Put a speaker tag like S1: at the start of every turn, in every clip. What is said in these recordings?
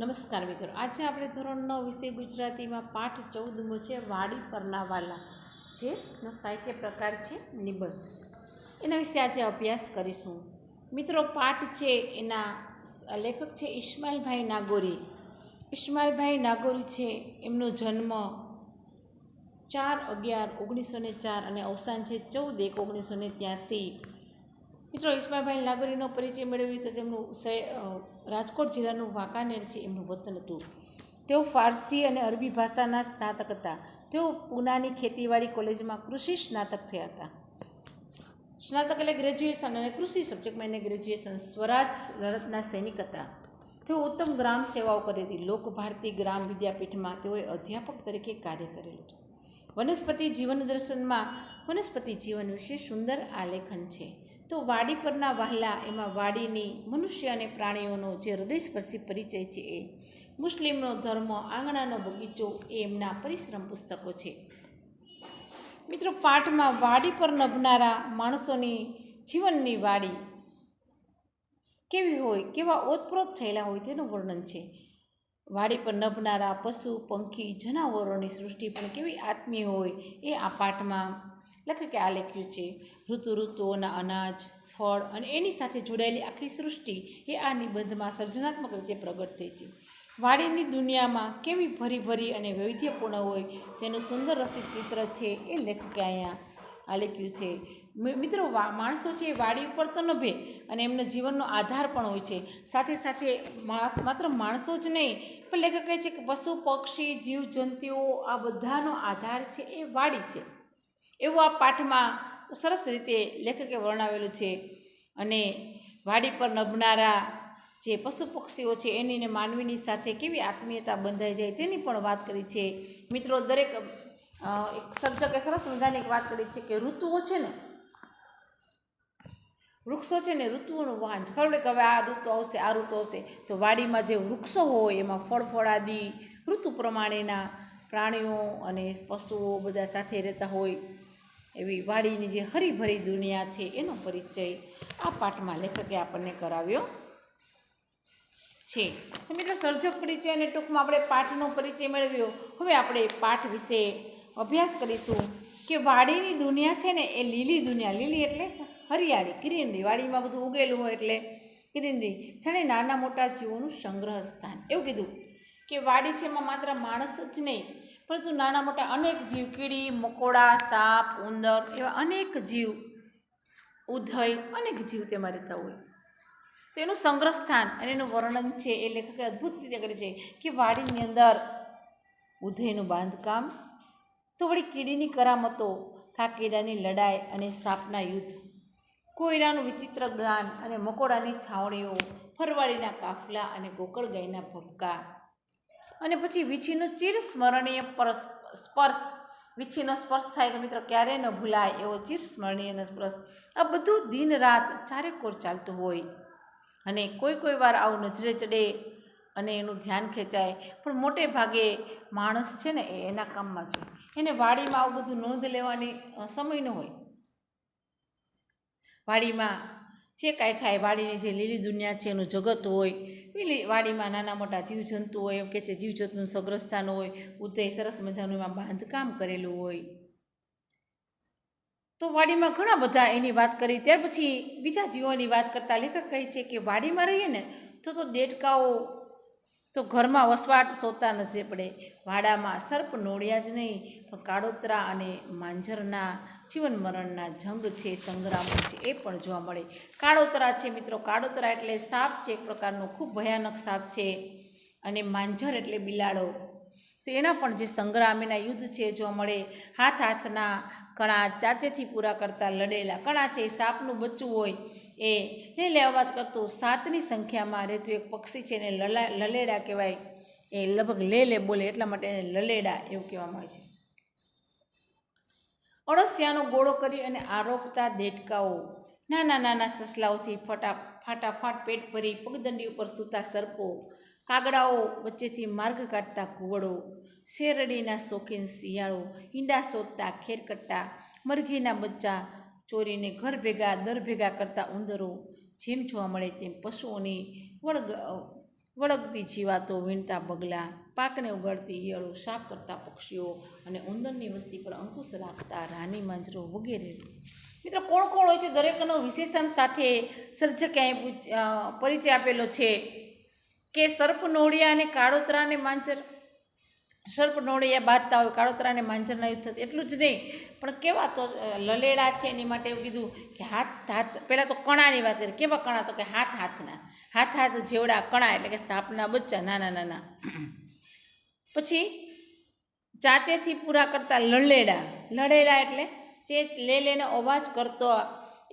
S1: નમસ્કાર મિત્રો, આજે આપણે ધોરણ 9 વિષય ગુજરાતીમાં પાઠ 14મો છે વાડી પરના વાલા, જેનો સાહિત્ય પ્રકાર છે નિબંધ. એના વિશે આજે અભ્યાસ કરીશું. મિત્રો, પાઠ છે એના લેખક છે ઇસ્માઇલભાઈ નાગોરી. ઇસ્માઇલભાઈ નાગોરી છે, એમનો જન્મ 4/11/1904 અને અવસાન છે 14/1/1983. મિત્રો, ઇસ્માઇલભાઈ નાગોરીનો પરિચય મેળવ્યો તો તેમનું રાજકોટ જિલ્લાનું વાંકાનેર છે એમનું વતન હતું. તેઓ ફારસી અને અરબી ભાષાના સ્નાતક હતા. તેઓ પૂનાની ખેતીવાડી કોલેજમાં કૃષિ સ્નાતક થયા હતા. સ્નાતક એટલે ગ્રેજ્યુએશન, અને કૃષિ સબ્જેક્ટમાં એને ગ્રેજ્યુએશન. સ્વરાજ લડતના સૈનિક હતા. તેઓ ઉત્તમ ગ્રામ સેવાઓ કરી હતી. લોક ભારતી ગ્રામ વિદ્યાપીઠમાં તેઓએ અધ્યાપક તરીકે કાર્ય કરેલું હતું. વનસ્પતિ જીવન દર્શનમાં વનસ્પતિ જીવન વિશે સુંદર આલેખન છે. તો વાડી પરના વહાલા, એમાં વાડીની મનુષ્ય અને પ્રાણીઓનો જે હૃદયસ્પર્શી પરિચય છે એ, મુસ્લિમનો ધર્મ, આંગણાનો બગીચો એ એમના પરિશ્રમ પુસ્તકો છે. મિત્રો, પાઠમાં વાડી પર નભનારા માણસોની જીવનની વાડી કેવી હોય, કેવા ઓતપ્રોત થયેલા હોય તેનું વર્ણન છે. વાડી પર નભનારા પશુ, પંખી, જનાવરોની સૃષ્ટિ પણ કેવી આત્મીય હોય એ આ પાઠમાં લેખકે આલેખ્યું છે. ઋતુઓના અનાજ, ફળ અને એની સાથે જોડાયેલી આખી સૃષ્ટિ એ આ નિબંધમાં સર્જનાત્મક રીતે પ્રગટ થઈ છે. વાડીની દુનિયામાં કેવી ભરી અને વૈવિધ્યપૂર્ણ હોય તેનું સુંદર રસિક ચિત્ર છે એ લેખકે અહીંયા આલેખ્યું છે. મિત્રો, માણસો છે એ વાડી ઉપર તો નભે અને એમનો જીવનનો આધાર પણ હોય છે. સાથે સાથે માત્ર માણસો જ નહીં, પણ લેખક કહે છે કે પશુ, પક્ષી, જીવજંતુઓ આ બધાનો આધાર છે એ વાડી છે. એવું આ પાઠમાં સરસ રીતે લેખકે વર્ણવેલું છે. અને વાડી પર નભનારા જે પશુ પક્ષીઓ છે એની માનવીની સાથે કેવી આત્મીયતા બંધાઈ જાય તેની પણ વાત કરી છે. મિત્રો, દરેક એક સર્જકે સરસ મજાની વાત કરી છે કે ઋતુઓ છે ને, વૃક્ષો છે ને, ઋતુઓનું વાહન છે. ખબર કે હવે આ ઋતુ આવશે, આ ઋતુ આવશે, તો વાડીમાં જે વૃક્ષો હોય એમાં ફળફળાદી ઋતુ પ્રમાણેના પ્રાણીઓ અને પશુઓ બધા સાથે રહેતા હોય એવી વાડીની જે હરીભરી દુનિયા છે એનો પરિચય આ પાઠમાં લેખકે આપણને કરાવ્યો છે. તો મિત્રો, સર્જક પરિચય અને ટૂંકમાં આપણે પાઠનો પરિચય મેળવ્યો. હવે આપણે પાઠ વિશે અભ્યાસ કરીશું કે વાડીની દુનિયા છે ને એ લીલી દુનિયા, લીલી એટલે હરિયાળી, ગ્રીનરી. વાડીમાં બધું ઉગેલું હોય એટલે ગ્રીનરી. જાણે નાના મોટા જીવોનું સંગ્રહ સ્થાન. એવું કીધું કે વાડી છે એમાં માત્ર માણસ જ નહીં, પરંતુ નાના મોટા અનેક જીવ, કીડી, મકોડા, સાપ, ઉંદર, એવા અનેક જીવ, ઉધઈ, અનેક જીવ તેમાં રહેતા હોય. તો એનું સંગ્રહ સ્થાન અને એનું વર્ણન છે એ લેખકે અદ્ભુત રીતે કરે છે કે વાડીની અંદર ઉધઈનું બાંધકામ, તો વળી કીડીની કરામતો, કાકીડાની લડાઈ અને સાપના યુદ્ધ, કોયરાનું વિચિત્ર ગાન અને મકોડાની છાવણીઓ, ફરવાડીના કાફલા અને ગોકળ ગાયના ભપકા, અને પછી વીછીનો ચિરસ્મરણીય સ્પર્શ. વીછીનો સ્પર્શ થાય તો મિત્રો ક્યારેય ન ભૂલાય એવો ચિરસ્મરણીય સ્પર્શ. આ બધું દિન રાત ચારેકોર ચાલતું હોય અને કોઈ વાર આવું નજરે ચડે અને એનું ધ્યાન ખેંચાય, પણ મોટે ભાગે માણસ છે ને એ એના કામમાં છે. એને વાડીમાં આવું બધું નોંધ લેવાની સમય ન હોય. વાડીમાં જે કાંઈ થાય, વાડીની જે લીલી દુનિયા છે એનું જગત હોય, વાડીમાં નાના મોટા જીવજંતુ હોય, એમ કે છે જીવજંતુનું સગ્રસ્થાન હોય, ઉધઈ સરસ મજાનું એમાં બાંધકામ કરેલું હોય. તો વાડીમાં ઘણા બધા એની વાત કરી. ત્યાર પછી બીજા જીવોની વાત કરતા લેખક કહે છે કે વાડીમાં રહીએ ને તો દેડકાઓ તો ઘરમાં વસવાટ શોધતા નજરે પડે. વાડામાં સર્પ નોળિયા જ નહીં, પણ કાળોતરા અને માંજરના જીવન મરણના જંગ છે, સંગ્રામો છે એ પણ જોવા મળે. કાળોતરા છે મિત્રો, કાળોતરા એટલે સાપ છે, એક પ્રકારનો ખૂબ ભયાનક સાપ છે. અને માંજર એટલે બિલાડો. તો એના પણ જે સંગ્રામ, એના યુદ્ધ છે જોવા મળે. હાથના કણા ચાચેથી પૂરા કરતા લડેલા. કણા છે એ સાપનું બચ્ચું હોય, એ લે અવાજ કરતું 7ની સંખ્યામાં રહેતું એક પક્ષી છે, એને લલેડા કહેવાય. એ લગભગ લે બોલે એટલા માટે એને લલેડા એવું કહેવામાં આવે છે. અળસિયાનો ગોળો કરી અને આરોગતા દેડકાઓ, નાના સસલાઓથી ફાટાફાટ પેટ ભરી પગદંડી ઉપર સૂતા સર્પો, કાગડાઓ વચ્ચેથી માર્ગ કાઢતા ઘુવડો, શેરડીના શોખીન શિયાળો, ઈંડા શોધતા ખેરકટ્ટા, મરઘીના બચ્ચા ચોરીને દર ભેગા કરતા ઉંદરો, જેમ જોવા મળે તેમ પશુઓની વળગતી જીવાતો, વીણતા બગલા, પાકને ઉગાડતી ઈયળો, સાફ કરતા પક્ષીઓ અને ઉંદરની વસ્તી પર અંકુશ રાખતા રાની માંજરો વગેરે. મિત્રો કોણ કોણ હોય છે દરેકનો વિશેષણ સાથે સર્જકે પરિચય આપેલો છે કે સર્પ નોળિયા અને કાળોતરા અને માંજર. સર્પ નોળિયા બાંધતા હોય, કાળોતરાને માંજરના યુદ્ધ થતું, એટલું જ નહીં પણ કેવા તો લલેડા છે એની માટે એવું કીધું કે હાથ પહેલાં તો કણાની વાત કરી. કેવા કણા? તો કે હાથના હાથ જેવડા કણા, એટલે કે સાપના બચ્ચા નાના નાના. પછી ચાચેથી પૂરા કરતા લડેલા એટલે લેનો અવાજ કરતો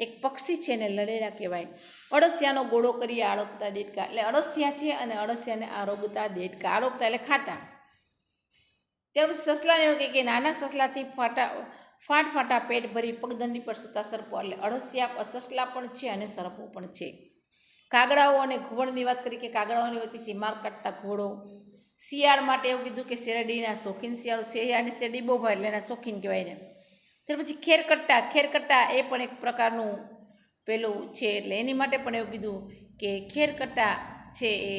S1: એક પક્ષી છે ને લડેલા કહેવાય. અળસિયાનો ગોળો કરી આળોગતા દેડકા, એટલે અળસિયા છે અને અળસિયાને આરોગતા દેડકા. આરોગતા એટલે ખાતા. ત્યાર પછી સસલાને એવું કે નાના સસલાથી ફાટા પેટ ભરી પગદંડી પર સૂતા સર્પો, એટલે અળસિયા સસલા પણ છે અને સર્પો પણ છે. કાગડાઓ અને ઘુવડની વાત કરી કે કાગડાઓની વચ્ચેથી માર કાઢતા ઘોડો. શિયાળ માટે એવું કીધું કે શેરડીના શોખીન શિયાળો, શિયાળની શેરડી બહુ ભાવે એટલે એના શોખીન કહેવાય ને. ત્યાર પછી ખેરકટ્ટા એ પણ એક પ્રકારનું પેલું છે, એટલે એની માટે પણ એવું કીધું કે ખેરકટ્ટા છે એ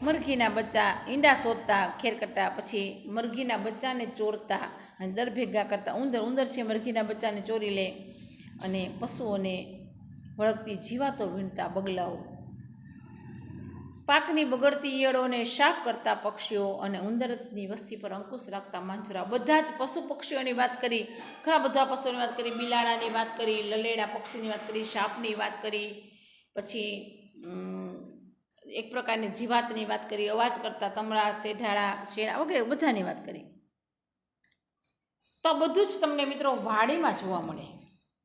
S1: મરઘીના બચ્ચા ઈંડા શોધતા ખેરકટ્ટા, પછી મરઘીના બચ્ચાને ચોરતા અને દર ભેગા કરતા ઉંદર છે મરઘીના બચ્ચાને ચોરી લે. અને પશુઓને વળગતી જીવાતો વીણતા બગલાઓ, પાકની બગડતી ઈયળોને સાફ કરતા પક્ષીઓ અને ઉંદરની વસ્તી પર અંકુશ રાખતા માંજરા. બધા જ પશુ પક્ષીઓની વાત કરી, ઘણા બધા પશુઓની વાત કરી, બિલાડાની વાત કરી, લલેડા પક્ષીની વાત કરી, સાપની વાત કરી, પછી એક પ્રકારની જીવાતની વાત કરી, અવાજ કરતા તમડા, શેઢાળા, શેણા વગેરે બધાની વાત કરી. તો બધું જ તમને મિત્રો વાડીમાં જોવા મળે.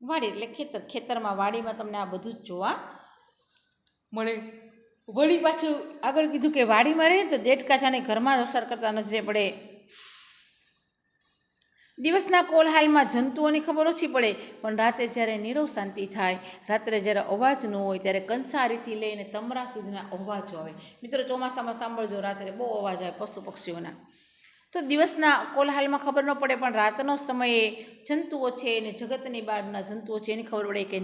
S1: વાડી એટલે ખેતરમાં વાડીમાં તમને આ બધું જ જોવા મળે. વળી પાછું આગળ કીધું કે વાડીમાં રહે તો દેડકા જાણે ઘરમાં અસર કરતા નજરે પડે. દિવસના કોલાહલમાં જંતુઓની ખબર ઓછી પડે, પણ રાતે જ્યારે નીરવ શાંતિ થાય, રાત્રે જ્યારે અવાજ ન હોય, ત્યારે કંસારીથી લઈને તમરા સુધીના અવાજો આવે. મિત્રો ચોમાસામાં સાંભળજો, રાત્રે બહુ અવાજ આવે પશુ પક્ષીઓના. તો દિવસના કોલાહલમાં ખબર ન પડે, પણ રાતનો સમયે જંતુઓ છે અને જગતની બહારના જંતુઓ છે એની ખબર પડે કે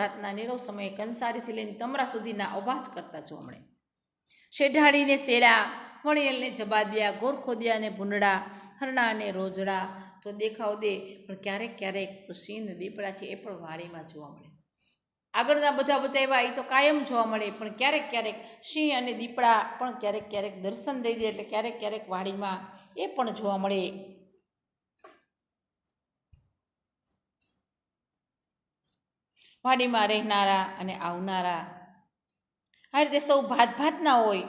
S1: રાતના નીરવ સમયે કંસારીથી લઈને તમરા સુધીના અવાજ કરતા જોવા મળે. શેઢાડીને શેડા, વણિયલને જબાદિયા, ગોરખોદિયા અને ભૂંડડા, હરણા અને રોજડા તો દેખાવ દે, પણ ક્યારેક ક્યારેક તો સિંહ દીપડા છે એ પણ વાડીમાં જોવા મળે. આગળના બધા એવા એ તો કાયમ જોવા મળે, પણ ક્યારેક ક્યારેક સિંહ અને દીપડા પણ ક્યારેક ક્યારેક દર્શન દઈ દે, એટલે ક્યારેક ક્યારેક વાડીમાં એ પણ જોવા મળે. વાડીમાં રહેનારા અને આવનારા આ રીતે સૌ ભાતના હોય.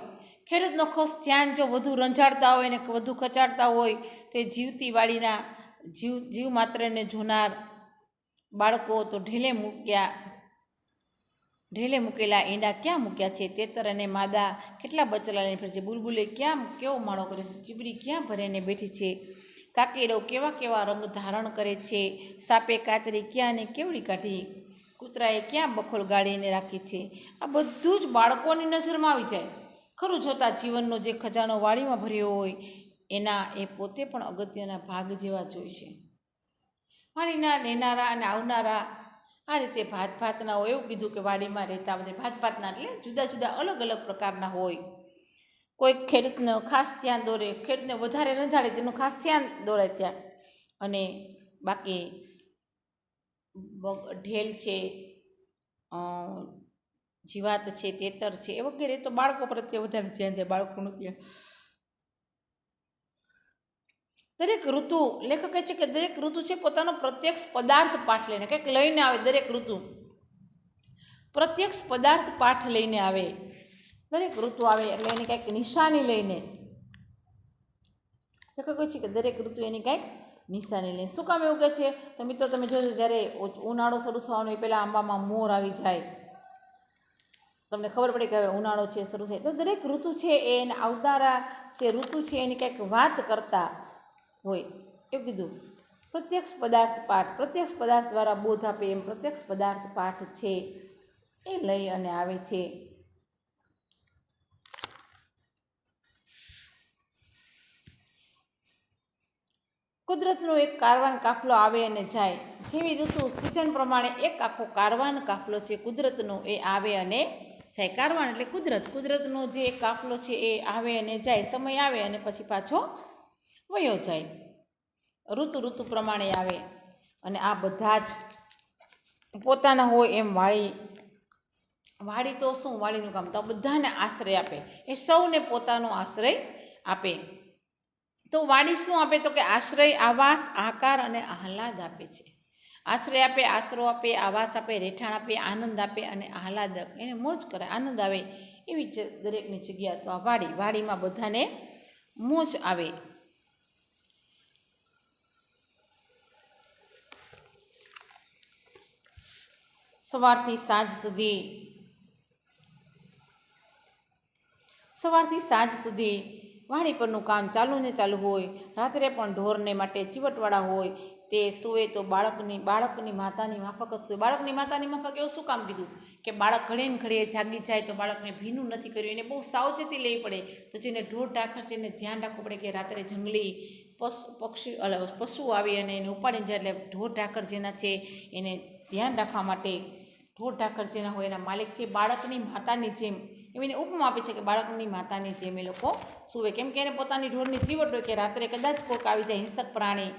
S1: ખેડૂતનો ખાસ ધ્યાન જો વધુ રંજાડતા હોય ને વધુ કચાડતા હોય તો એ જીવતી વાડીના જીવ માત્રને જોનાર બાળકો તો ઢેલે મૂકેલા ઈંડા ક્યાં મૂક્યા છે, તેતર અને માદા કેટલા બચલા લઈને ફરે છે, બુલબુલે કેવો માળો કર્યો છે, ચીબડી ક્યાં ભરીને બેઠી છે, કાકેડો કેવા રંગ ધારણ કરે છે, સાપે કાચરી ક્યાં ને કેવડી કાઢી, કૂતરાએ ક્યાં બખોલ ગાળીને રાખી છે. આ બધું જ બાળકોની નજરમાં આવી જાય. ખરું જોતા જીવનનો જે ખજાનો વાડીમાં ભર્યો હોય એના એ પોતે પણ અગત્યના ભાગ જેવા જોઈશે. વાડીના રહેનારા અને આવનારા આ રીતે ભાતના હોય. એવું કીધું કે વાડીમાં રહેતા બધા ભાતના એટલે જુદા જુદા અલગ અલગ પ્રકારના હોય. કોઈક ખેડૂતને ખાસ ધ્યાન દોરે, ખેડૂતને વધારે રંજાડે તેનું ખાસ ધ્યાન દોરાય ત્યાં. અને બાકી ઢેલ છે, જીવાત છે, તેતર છે એ વગેરે તો બાળકો પ્રત્યે વધારે ધ્યાન જાય બાળકોનું ત્યાં. દરેક ઋતુ લેખક કહે છે કે દરેક ઋતુ છે પોતાનો પ્રત્યક્ષ પદાર્થ પાઠ લઈને કંઈક લઈને આવે. દરેક ઋતુ પ્રત્યક્ષ પદાર્થ પાઠ લઈને આવે. દરેક ઋતુ આવે એટલે એની કંઈક નિશાની લઈને. લેખક કહે છે કે દરેક ઋતુ એની કંઈક નિશાની લઈને. શું કામ એવું કહે છે? તો મિત્રો તમે જોજો, જ્યારે ઉનાળો શરૂ થવાનો એ પહેલાં આંબામાં મોર આવી જાય, તમને ખબર પડે કે હવે ઉનાળો છે શરૂ થાય. તો દરેક ઋતુ છે એને આવનારા જે ઋતુ છે એની કંઈક વાત કરતા હોય. એવું કીધું પ્રત્યક્ષ પદાર્થ દ્વારા બોધ આપે એમ પ્રત્યક્ષ પદાર્થ પાઠ છે એ લઈ અને આવે છે. કુદરતનો એક કારવાન કાફલો આવે અને જાય. જેવી ઋતુ સિઝન પ્રમાણે એક આખો કારવાન કાફલો છે કુદરતનો, એ આવે અને જાય. કારવાન એટલે કુદરત. કુદરતનો જે કાફલો છે એ આવે અને જાય. સમય આવે અને પછી પાછો વયો જાય. ઋતુ પ્રમાણે આવે. અને આ બધા જ પોતાના હોય એમ વાડી તો શું, વાડીનું કામ તો બધાને આશ્રય આપે. એ સૌને પોતાનો આશ્રય આપે. તો વાડી શું આપે? તો કે આશ્રય, આવાસ, આકાર અને આહલાદ આપે છે. આશ્રય આપે, આશરો આપે, આવાસ આપે, રહેઠાણ આપે, આનંદ આપે અને આહલાદક, એને મોજ કરે, આનંદ આવે એવી દરેકની જગ્યા. તો આ વાડીમાં બધાને મોજ આવે. સવારથી સાંજ સુધી વાડી પરનું કામ ચાલુ ને ચાલુ હોય. રાત્રે પણ ઢોરને માટે ચીવટવાળા હોય. તે સૂવે તો બાળકની માતાની માફક જ સૂવે. બાળકની માતાની માફક એવું શું કામ કીધું? કે બાળક ઘડીએ ને ઘડીએ જાગી જાય તો બાળકને ભીનું નથી કર્યું, એને બહુ સાવચેતી લેવી પડે. તો જેને ઢોર ઢાંખર છે એને ધ્યાન રાખવું પડે કે રાત્રે જંગલી પશુ આવી અને એને ઉપાડીને જાય. એટલે ઢોર ઢાંખર જેના છે એને ધ્યાન રાખવા માટે ઢોર ઢાંખર જેના હોય એના માલિક છે. બાળકની માતાની જેમ એમને ઉપમા આપે છે કે બાળકની માતાની જેમ એ લોકો સૂવે. કેમ કે એને પોતાની ઢોરની ચીવટ હોય કે રાત્રે કદાચ કોઈક આવી જાય હિંસક પ્રાણી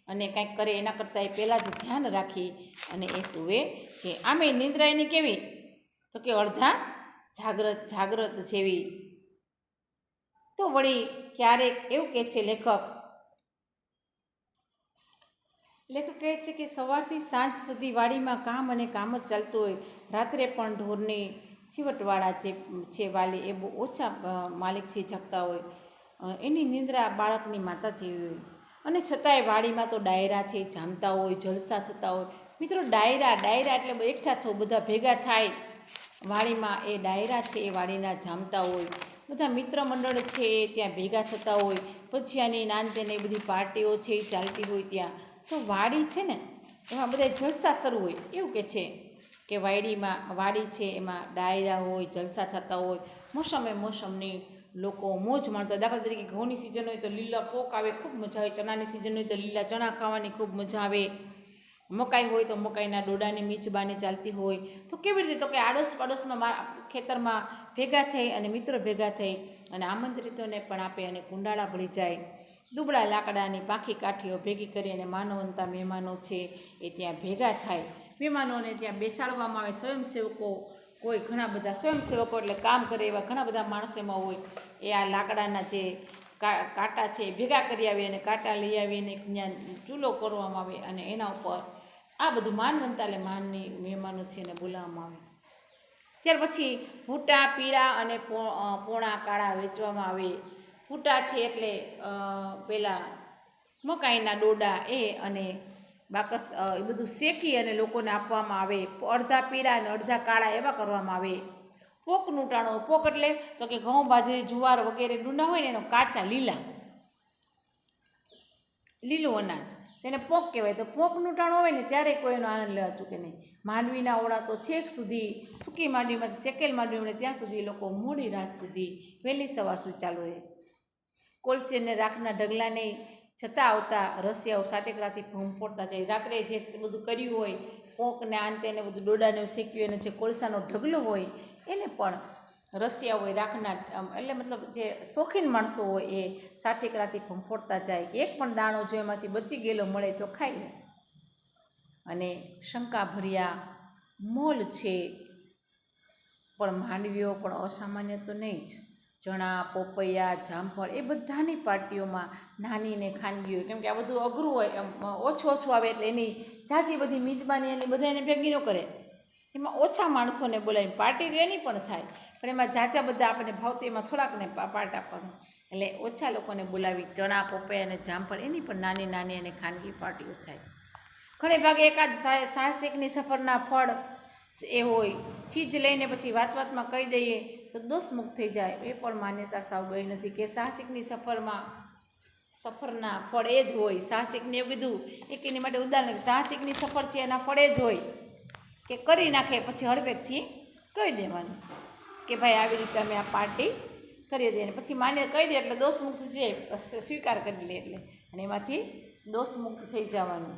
S1: અને કંઈક કરે, એના કરતાં એ પહેલાં જ ધ્યાન રાખી અને એ સૂવે છે. આમે નિંદ્રા એની કેવી? તો કે અડધા જાગ્રત જેવી. તો વળી ક્યારેક એવું કહે છે લેખક કહે છે કે સવારથી સાંજ સુધી વાડીમાં કામ અને કામ જ ચાલતું હોય. રાત્રે પણ ઢોરની ચીવટવાળા જે છે વાલી, એ બહુ ઓછા માલિક છે જાગતા હોય. એની નિંદ્રા બાળકની માતા જેવી હોય. અને છતાંય વાડીમાં તો ડાયરા છે, જામતા હોય, જલસા થતા હોય. મિત્રો, ડાયરા એટલે એકઠા થવું, બધા ભેગા થાય વાડીમાં. એ ડાયરા છે એ વાડીના જામતા હોય. બધા મિત્ર મંડળ છે એ ત્યાં ભેગા થતા હોય. ભજીયાની નાનતેને એ બધી પાર્ટીઓ છે એ ચાલતી હોય ત્યાં. તો વાડી છે ને એમાં બધા જલસા શરૂ હોય. એવું કે છે કે વાડી છે એમાં ડાયરા હોય, જલસા થતા હોય. મોસમની લોકો મોજ માણતા હોય. દાખલા તરીકે ઘઉંની સિઝન હોય તો લીલા પોક આવે, ખૂબ મજા આવે. ચણાની સિઝન હોય તો લીલા ચણા ખાવાની ખૂબ મજા આવે. મકાઈ હોય તો મકાઈના ડોડાની મીચબાની ચાલતી હોય. તો કેવી રીતે? તો કે આડોશ પાડોશમાં ખેતરમાં ભેગા થઈ અને મિત્રો ભેગા થઈ અને આમંત્રિતોને પણ આપે અને કુંડાળા ભળી જાય. દુબળા લાકડાની પાંખી કાઠીઓ ભેગી કરી અને માનવંતા મહેમાનો છે એ ત્યાં ભેગા થાય. મહેમાનોને ત્યાં બેસાડવામાં આવે. સ્વયંસેવકો કોઈ ઘણા બધા સ્વયંસેવકો એટલે કામ કરે એવા ઘણા બધા માણસો એમાં હોય. એ આ લાકડાના જે કાંટા છે એ ભેગા કરી આવી અને કાંટા લઈ આવીને ત્યાં ચૂલો કરવામાં આવે અને એના ઉપર આ બધું માનવંતા એટલે માનની મહેમાનો છે એને બોલાવવામાં આવે. ત્યાર પછી ભૂટા પીળા અને પોણા કાળા વેચવામાં આવે. ભૂટા છે એટલે પેલા મકાઈના ડોડા એ અને બાકસ એ બધું શેકી અને લોકોને આપવામાં આવે. અડધા પીળા અને અડધા કાળા એવા કરવામાં આવે. પોકનું ટાણું. પોક એટલે તો કે ઘઉં, બાજરી, જુવાર વગેરે ડુંડા હોય ને એનો કાચા લીલું અનાજ તેને પોક કહેવાય. તો પોકનું ટાણું હોય ને ત્યારે કોઈ એનો આનંદ લેવા ચૂકે નહીં. માંડવીના ઓળા તો છેક સુધી સૂકી માંડવીમાંથી શેકેલ માંડવી મળે ત્યાં સુધી લોકો મોડી રાત સુધી વહેલી સવાર સુધી ચાલુ રહે. કોલસી અને રાખના ઢગલાને જતા આવતા રસિયાઓ સાટેકડાથી ભંફોડતા જાય. રાત્રે જે બધું કર્યું હોય, પોકને આંતે ને બધું ડોડાને શેક્યું અને જે કોલસાનો ઢગલો હોય એને પણ રસિયા હોય રાખના એટલે મતલબ જે શોખીન માણસો હોય એ સાટેકડાથી ભંફોડતા જાય કે એક પણ દાણો જો એમાંથી બચી ગયેલો મળે તો ખાઈ લે. અને શંકાભર્યા મોલ છે પણ માંડવીઓ પણ અસામાન્ય તો નહીં જ. ચણા, પોપૈયા, જામફળ એ બધાની પાર્ટીઓમાં નાની ને ખાનગી હોય. કેમ કે આ બધું અઘરું હોય, ઓછું આવે એટલે એની ઝાઝી બધી મીજબાની એની બધા એને ભેગી ન કરે. એમાં ઓછા માણસોને બોલાવીને પાર્ટી તો એની પણ થાય પણ એમાં ઝાઝા બધા આપણને ભાવતી એમાં થોડાકને પાર્ટ આપવાનું. એટલે ઓછા લોકોને બોલાવી ચણા, પપૈયા અને જામફળ એની પણ નાની અને ખાનગી પાર્ટીઓ થાય. ઘણી ભાગે એકાદ સાહસિકની સફરના ફળ એ હોય. ચીજ લઈને પછી વાતમાં કહી દઈએ તો દોષમુક્ત થઈ જાય. એ પણ માન્યતા સાવ ગઈ નથી કે સાહસિકની સફરના ફળ એ જ હોય. સાહસિકને એવું કીધું એક એની માટે ઉદાહરણ, સાહસિકની સફર છે એના ફળ એ જ હોય કે કરી નાખે પછી હળવેકથી કહી દેવાનું કે ભાઈ આવી રીતે અમે આ પાર્ટી કરી દઈએ. પછી માન્ય કહી દે એટલે દોષમુક્ત છે સ્વીકાર કરી લે એટલે અને એમાંથી દોષમુક્ત થઈ જવાનું.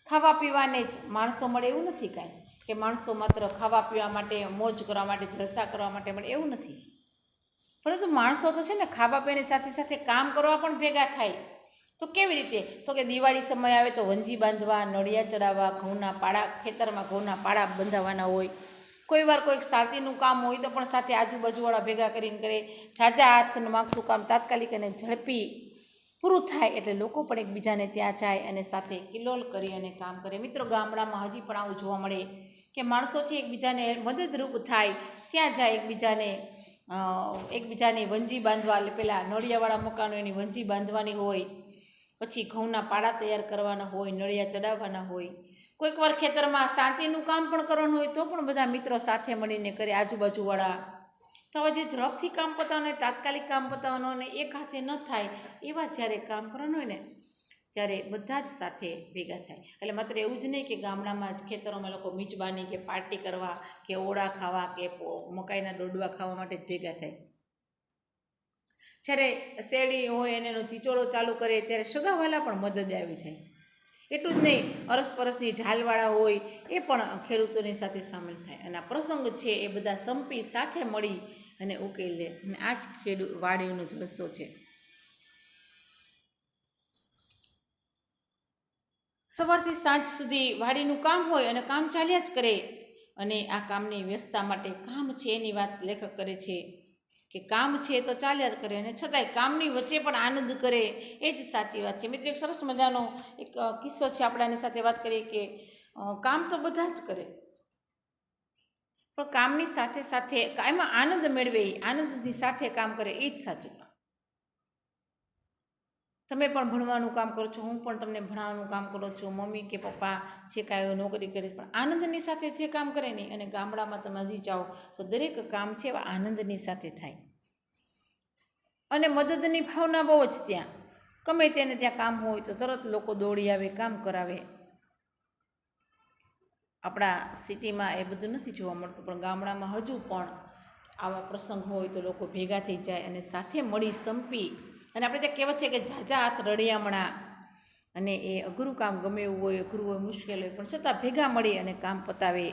S1: ખાવા પીવાને જ માણસો મળે એવું નથી કાંઈ, કે માણસો માત્ર ખાવા પીવા માટે, મોજ કરવા માટે, જલસા કરવા માટે મળે એવું નથી. પરંતુ માણસો તો છે ને ખાવા પીવાની સાથે સાથે કામ કરવા પણ ભેગા થાય. તો કેવી રીતે? તો કે દિવાળી સમય આવે તો વંજી બાંધવા, નળિયા ચડાવવા, ઘઉંના પાડા, ખેતરમાં ઘઉંના પાડા બંધાવવાના હોય. કોઈ વાર કોઈક સાતીનું કામ હોય તો પણ સાથે આજુબાજુવાળા ભેગા કરીને કરે. ઝાઝા હાથનું માગતું કામ તાત્કાલિક અને ઝડપી પૂરું થાય એટલે લોકો પણ એકબીજાને ત્યાં જાય અને સાથે કિલોલ કરી અને કામ કરે. મિત્રો, ગામડામાં હજી પણ આવું જોવા મળે કે માણસો છે એકબીજાને મદદરૂપ થાય, ત્યાં જાય એકબીજાને વંજી બાંધવા, પેલા નળિયાવાળા મકાનો એની વંજી બાંધવાની હોય, પછી ઘઉંના પાડા તૈયાર કરવાના હોય, નળિયા ચડાવવાના હોય. કોઈક વાર ખેતરમાં શાંતિનું કામ પણ કરવાનું હોય તો પણ બધા મિત્રો સાથે મળીને કરે, આજુબાજુવાળા. તો હવે જે ઝડપથી કામ પતાવવાનું હોય, તાત્કાલિક કામ પતાવવાનું હોય ને એક હાથે ન થાય એવા જ્યારે કામ કરવાનું હોય ને ત્યારે બધા જ સાથે ભેગા થાય. એટલે માત્ર એવું જ નહીં કે ગામડામાં જ ખેતરોમાં લોકો મીજબાની કે પાર્ટી કરવા કે ઓળા ખાવા કે મકાઈના ડોડવા ખાવા માટે જ ભેગા થાય. જ્યારે શેરડી હોય અને એનો ચીચોળો ચાલુ કરે ત્યારે સગાવાલા પણ મદદ આવી જાય. એટલું જ નહીં, અરસપરસની ઢાલવાળા હોય એ પણ ખેડૂતોની સાથે સામેલ થાય અને આ પ્રસંગ છે એ બધા સંપી સાથે મળી અને ઉકેલ લે. અને આ જ વાડીઓનો જલસો છે. સવારથી સાંજ સુધી વાડીનું કામ હોય અને કામ ચાલ્યા જ કરે. અને આ કામની વ્યસ્તતા માટે કામ છે એની વાત લેખક કરે છે કે કામ છે તો ચાલ્યા જ કરે અને છતાંય કામની વચ્ચે પણ આનંદ કરે. એ જ સાચી વાત છે. મિત્રો, એક સરસ મજાનો એક કિસ્સો છે, આપણે આની સાથે વાત કરીએ કે કામ તો બધા જ કરે પણ કામની સાથે સાથે એમાં આનંદ મેળવે, આનંદની સાથે કામ કરે એ જ સાચું કામ. તમે પણ ભણવાનું કામ કરો છો, હું પણ તમને ભણાવવાનું કામ કરું છું, મમ્મી કે પપ્પા જે કાંઈ નોકરી કરે પણ આનંદની સાથે જે કામ કરે નહીં. અને ગામડામાં તમે હજી જાઓ તો દરેક કામ છે એવા આનંદની સાથે થાય અને મદદની ભાવના બહુ જ. ત્યાં ગમે તેને ત્યાં કામ હોય તો તરત લોકો દોડી આવે, કામ કરાવે. આપણા સિટીમાં એ બધું નથી જોવા મળતું પણ ગામડામાં હજુ પણ આવા પ્રસંગ હોય તો લોકો ભેગા થઈ જાય અને સાથે મળી સંપી. અને આપણે ત્યાં કહેવત છે કે ઝાઝા હાથ રળિયામણા. અને એ અઘરું કામ ગમે એવું હોય, અઘરું હોય, મુશ્કેલ હોય, પણ છતાં ભેગા મળી અને કામ પતાવે.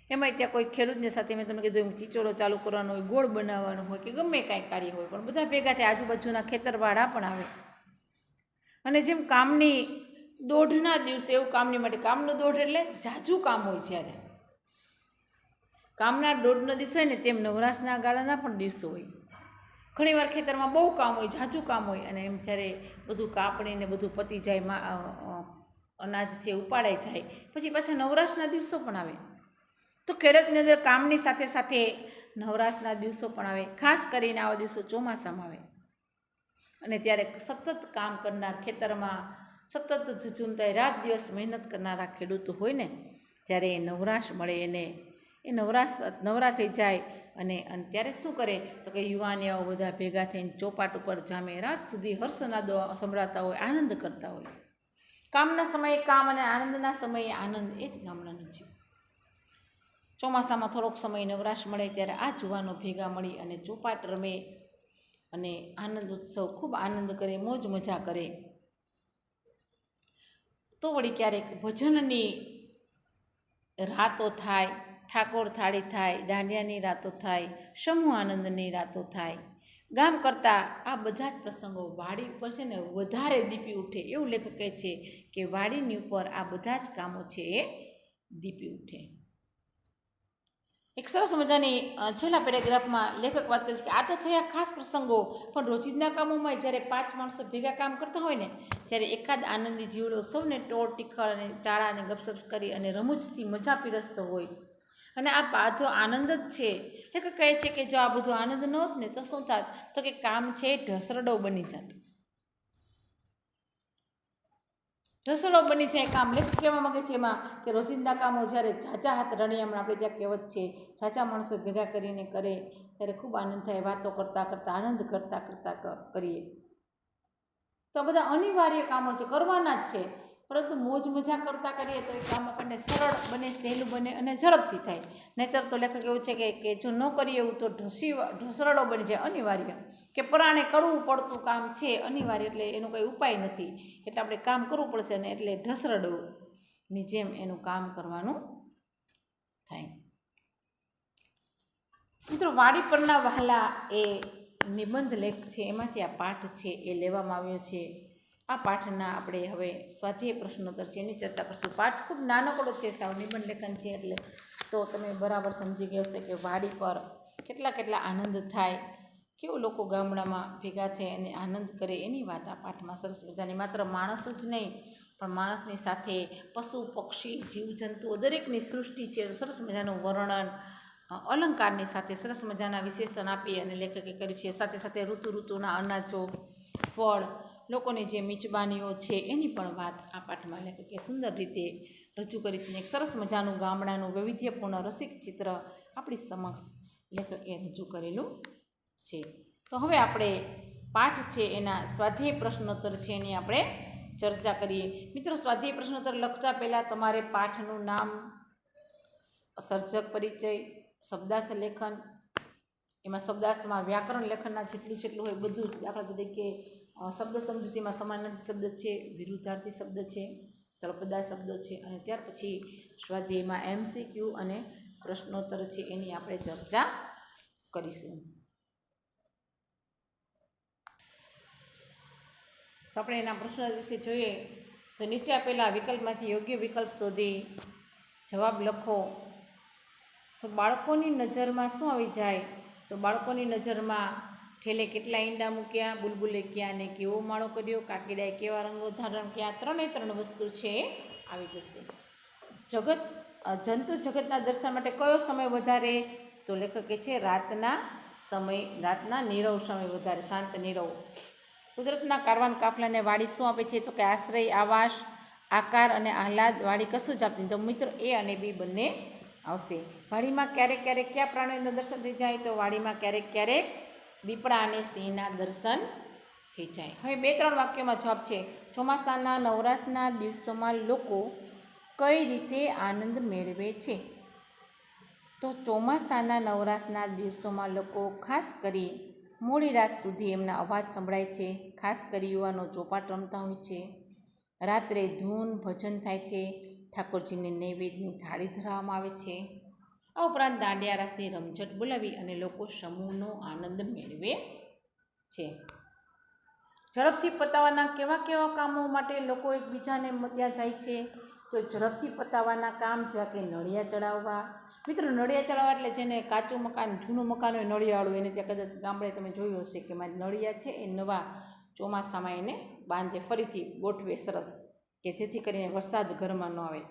S1: એમાંય ત્યાં કોઈ ખેડૂતની સાથે મેં તમને કીધું એમ ચીચોળો ચાલુ કરવાનો હોય, ગોળ બનાવવાનો હોય કે ગમે કાંઈ કાર્ય હોય પણ બધા ભેગા થાય. આજુબાજુના ખેતરવાળા પણ આવે. અને જેમ કામની દોઢના દિવસે એવું કામની માટે, કામનો દોઢ એટલે ઝાઝું કામ હોય, જ્યારે કામના દોઢનો દિવસ હોય ને તેમ નવરાશના ગાળાના પણ દિવસો હોય. ઘણીવાર ખેતરમાં બહુ કામ હોય, ઝાઝું કામ હોય અને એમ જ્યારે બધું કાપણીને બધું પતી જાય, અનાજ છે ઉપાડાઈ જાય, પછી પાછા નવરાશના દિવસો પણ આવે. તો ખેડૂતની અંદર કામની સાથે સાથે નવરાશના દિવસો પણ આવે. ખાસ કરીને આવા દિવસો ચોમાસામાં આવે અને ત્યારે સતત કામ કરનાર, ખેતરમાં સતત ઝઝૂમતા રાત દિવસ મહેનત કરનારા ખેડૂતો હોય ને ત્યારે એ નવરાશ મળે એને, એ નવરા થઈ જાય. અને ત્યારે શું કરે તો કે યુવાનીઓ બધા ભેગા થઈને ચોપાટ ઉપર જામે, રાત સુધી હર્ષનાદો સંભળાતા હોય, આનંદ કરતા હોય. કામના સમયે કામ અને આનંદના સમયે આનંદ, એ જ ગામડાનું જીવન. ચોમાસામાં થોડોક સમય નવરાશ મળે ત્યારે આ જુવાનો ભેગા મળી અને ચોપાટ રમે અને આનંદ ઉત્સવ ખૂબ આનંદ કરે, મોજ મજા કરે. તો વળી ક્યારેક ભજનની રાતો થાય, ઠાકોર થાળી થાય, દાંડિયાની રાતો થાય, સમૂહ આનંદની રાતો થાય. ગામ કરતાં આ બધા જ પ્રસંગો વાડી ઉપર છે ને વધારે દીપી ઉઠે. એવું લેખક કહે છે કે વાડીની ઉપર આ બધા જ કામો છે એ દીપી ઉઠે. એક સરસ મજાની છેલ્લા પેરેગ્રાફમાં લેખક વાત કરે છે કે આ તો થયા ખાસ પ્રસંગો, પણ રોજિંદા કામોમાં જ્યારે 5 માણસો ભેગા કામ કરતા હોય ને ત્યારે એકાદ આનંદી જીવડો સૌને ટોળ ટીખળ અને ચાળા અને ગપસપ કરી અને રમૂજથી મજા પીરસતો હોય. અને આ બધો આનંદ જ છે. લેખક કહે છે કે જો આ બધો આનંદ ન હોત ને તો શું થાત, તો કે કામ છે ઢસરડો બની જાત. ઢસડો બની જાય કામ. લેખક કહેવા માંગે છે એમાં કે રોજિંદા કામો જ્યારે ઝાઝા હાથ રળિયામણા, આપણે ત્યાં કહેવત છે, ઝાઝા માણસો ભેગા કરીને કરે ત્યારે ખૂબ આનંદ થાય. વાતો કરતાં કરતાં, આનંદ કરતાં કરતાં કરીએ તો બધા અનિવાર્ય કામો છે, કરવાના જ છે, પરંતુ મોજ મજા કરતાં કરીએ તો એ કામ આપણને સરળ બને, સહેલું બને અને ઝડપથી થાય. નહીંતર તો લેખક એવું છે કે જો ન કરીએ એવું તો ઢસરડો બની જાય, અનિવાર્ય, કે પરાણે કરવું પડતું કામ છે અનિવાર્ય, એટલે એનો કંઈ ઉપાય નથી, એટલે આપણે કામ કરવું પડશે ને એટલે ઢસરડોની જેમ એનું કામ કરવાનું થાય. મિત્રો, વાડી પરના વહાલા એ નિબંધ લેખ છે, એમાંથી આ પાઠ છે એ લેવામાં આવ્યો છે. આ પાઠના આપણે હવે સ્વાધ્યાય પ્રશ્નોત્તર છે એની ચર્ચા કરશું. પાઠ ખૂબ નાનકડો છે, સાવ નિબંધ લેખન છે, એટલે તો તમે બરાબર સમજી ગયા હશે કે વાડી પર કેટલા આનંદ થાય, કેવું લોકો ગામડામાં ભેગા થાય અને આનંદ કરે એની વાત આ પાઠમાં સરસ મજાની. માત્ર માણસ જ નહીં પણ માણસની સાથે પશુ પક્ષી જીવજંતુઓ દરેકની સૃષ્ટિ છે, સરસ મજાનું વર્ણન અલંકારની સાથે સરસ મજાના વિશેષણ આપી અને લેખકે કર્યું છે. સાથે સાથે ઋતુના અનાજો, ફળ, લોકોની જે મીચબાનીઓ છે એની પણ વાત આ પાઠમાં લેખકે સુંદર રીતે રજૂ કરી છે. એક સરસ મજાનું ગામડાનું વૈવિધ્યપૂર્ણ રસિક ચિત્ર આપણી સમક્ષ લેખકે રજૂ કરેલું છે. તો હવે આપણે પાઠ છે એના સ્વાધ્યાય પ્રશ્નોત્તર છે એની આપણે ચર્ચા કરીએ. મિત્રો, સ્વાધ્યાય પ્રશ્નોત્તર લખતા પહેલાં તમારે પાઠનું નામ, સર્જક પરિચય, શબ્દાર્થ લેખન, એમાં શબ્દાર્થમાં વ્યાકરણ લેખનના જેટલું હોય બધું જ, દાખલા તરીકે શબ્દ સમજૂતીમાં સમાનાર્થી શબ્દ છે, વિરુદ્ધાર્થી શબ્દ છે, તળપદા શબ્દ છે, અને ત્યાર પછી સ્વાધ્યાયમાં MCQ અને પ્રશ્નોત્તર છે એની આપણે ચર્ચા કરીશું. તો આપણે એના પ્રશ્નો વિશે જોઈએ તો નીચે આપેલા વિકલ્પમાંથી યોગ્ય વિકલ્પ શોધી જવાબ લખો. તો બાળકોની નજરમાં શું આવી જાય? તો બાળકોની નજરમાં ઠેલે કેટલા ઈંડા મૂક્યા, બુલબુલે ક્યાં અને કેવો માળો કર્યો, કાકીડાએ કેવા રંગો ધારણ કર્યા, ત્રણ વસ્તુ છે આવી જશે. જંતુ જગતના દર્શન માટે કયો સમય વધારે? તો લેખકે છે રાતના નીરવ સમય વધારે, શાંત નીરવ. કુદરતના કારવાન કાફલાને વાડી શું આપે છે? તો કે આશ્રય, આવાસ, આકાર અને આહલાદ. વાડી કશું જ આપતી. તો મિત્રો A અને B બંને આવશે. વાડીમાં ક્યારેક કયા પ્રાણીઓના દર્શન થઈ જાય? તો વાડીમાં ક્યારેક દીપડા અને સિંહના દર્શન થઈ જાય. હવે 2-3 વાક્યોમાં જવાબ છે. ચોમાસાના નવરાશના દિવસોમાં લોકો કઈ રીતે આનંદ મેળવે છે? તો ચોમાસાના નવરાશના દિવસોમાં લોકો ખાસ કરી મોડી રાત સુધી એમના અવાજ સંભળાય છે. ખાસ કરી યુવાનો ચોપાટ રમતા હોય છે. રાત્રે ધૂન ભજન થાય છે. ઠાકોરજીને નૈવેદ્યની થાળી ધરાવવામાં આવે છે. આ ઉપરાંત દાંડિયા રાસની રમઝટ બોલાવી અને લોકો સમૂહનો આનંદ મેળવે છે. ઝડપથી પતાવવાના કેવા કામો માટે લોકો એકબીજાને ત્યાં જાય છે? તો ઝડપથી પતાવવાના કામ જેવા કે નળિયા ચડાવવા. મિત્રો, નળિયા ચડાવવા એટલે જેને કાચું મકાન, જૂનું મકાન હોય નળિયાવાળું, એને ત્યાં કદાચ ગામડે તમે જોયું હશે કે નળિયા છે એ નવા ચોમાસામાં એને બાંધે, ફરીથી ગોઠવે સરસ, કે જેથી કરીને વરસાદ ઘરમાં ન આવે.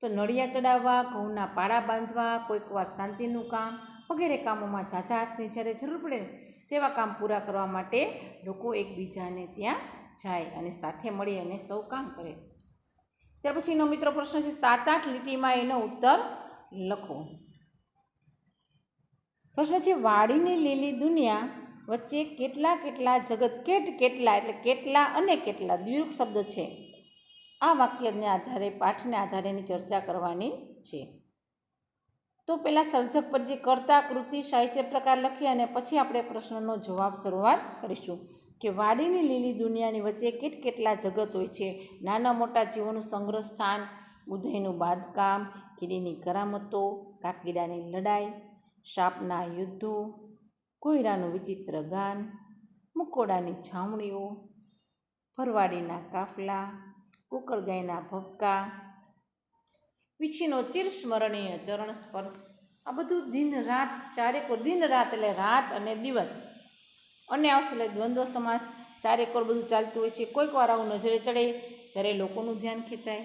S1: તો નળિયા ચડાવવા, ઘઉંના પાળા બાંધવા, કોઈક વાર શાંતિનું કામ વગેરે કામોમાં ઝાઝા હાથની જ્યારે જરૂર પડે ને તેવા કામ પૂરા કરવા માટે લોકો એકબીજાને ત્યાં જાય અને સાથે મળી અને સૌ કામ કરે. ત્યાર પછીનો મિત્રો પ્રશ્ન છે 7-8 લીટીમાં એનો ઉત્તર લખો. પ્રશ્ન છે વાડીની લીલી દુનિયા વચ્ચે કેટલા જગત, કેટલા એટલે કેટલા અને કેટલા દ્વિરૂપ શબ્દ છે. આ વાક્યને આધારે, પાઠને આધારે એની ચર્ચા કરવાની છે. તો પહેલાં સર્જક પરિચય, કર્તા, કૃતિ, સાહિત્ય પ્રકાર લખી અને પછી આપણે પ્રશ્નનો જવાબ શરૂઆત કરીશું કે વાડીની લીલી દુનિયાની વચ્ચે કેટલા જગત હોય છે. નાના મોટા જીવોનું સંગ્રહ સ્થાન, ઉદયનું બાંધકામ, કીડીની કરામતો, કાકીડાની લડાઈ, સાપના યુદ્ધો, કોયરાનું વિચિત્ર ગાન, મકોડાની છાવણીઓ, ભરવાડીના કાફલા, કુકરગાયના ભપકા, વીછીનો ચિરસ્મરણીય ચરણ સ્પર્શ. આ બધું દિન રાત દિન રાત એટલે રાત અને દિવસ. અને આવશે એટલે દ્વંદ્વ સમાસ, ચારેકોર બધું ચાલતું હોય છે. કોઈક વાર આવું નજરે ચડે ત્યારે લોકોનું ધ્યાન ખેંચાય.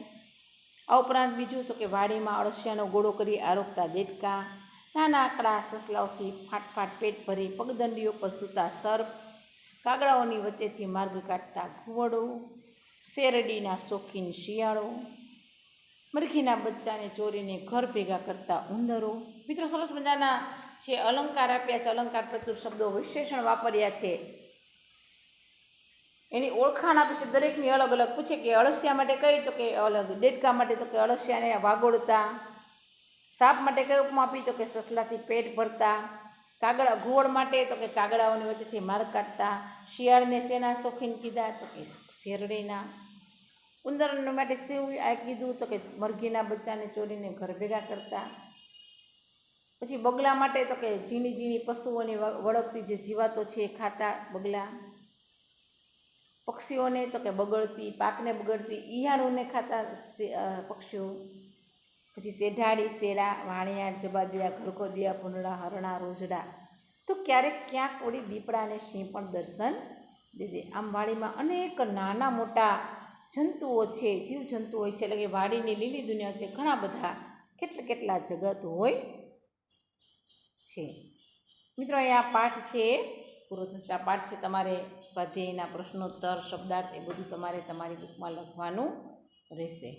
S1: આ ઉપરાંત બીજું તો કે વાડીમાં અળસિયાનો ગોળો કરી આરોગતા દેડકા, નાના આકડા સસલાઓથી ફાટફાટ પેટ ભરી પગદંડીઓ પર સૂતા સર્પ, કાગડાઓની વચ્ચેથી માર્ગ કાઢતા ઘુવડો, શેરડીના શોખીન શિયાળો, મરઘીના બચ્ચાને ચોરીને ઘર ભેગા કરતા ઉંદરો. મિત્રો, સરસ મજાના જે અલંકાર આપ્યા છે, અલંકાર પ્રચુર શબ્દો વિશેષણ વાપર્યા છે. એની ઓળખાણ આપે છે, દરેકની અલગ અલગ. પૂછે કે અળસિયા માટે કઈ, તો કે અલગ. દેડકા માટે તો કે અળસિયાને વાગોળતા. સાપ માટે કઈ ઉપમા આપી, તો કે સસલાથી પેટ ભરતા. કાગડા ઘુવડ માટે તો કે કાગડાઓની વચ્ચેથી માર કાઢતા. શિયાળને શેના શોખીન કીધા, તો કે શેરડીના. ઉંદર માટે શું આ કીધું, તો કે મરઘીના બચ્ચાને ચોરીને ઘર ભેગા કરતા. પછી બગલા માટે તો કે ઝીણી ઝીણી પશુઓની વળગતી જે જીવાતો છે એ ખાતા બગલા. પક્ષીઓને તો કે બગડતી, પાકને બગડતી ઈયાળોને ખાતા પક્ષીઓ. પછી શેઢાડી, શેડા, વાણિયા, જબાદિયા, ઘરકોદિયા, ભૂંડડા, હરણા, રોજડા. તો ક્યારેક ક્યાંક ઓળી દીપડા અને સિંહ પણ દર્શન દે દે. આમ વાડીમાં અનેક નાના મોટા જંતુઓ છે, જીવજંતુ હોય છે, એટલે કે વાડીની લીલી દુનિયા છે, ઘણા બધા કેટલા જગત હોય છે. મિત્રો અહીંયા પાઠ છે પૂરો થશે. આ પાઠ છે તમારે સ્વાધ્યાયના પ્રશ્નોત્તર, શબ્દાર્થ એ બધું તમારે તમારી બુકમાં લખવાનું રહેશે.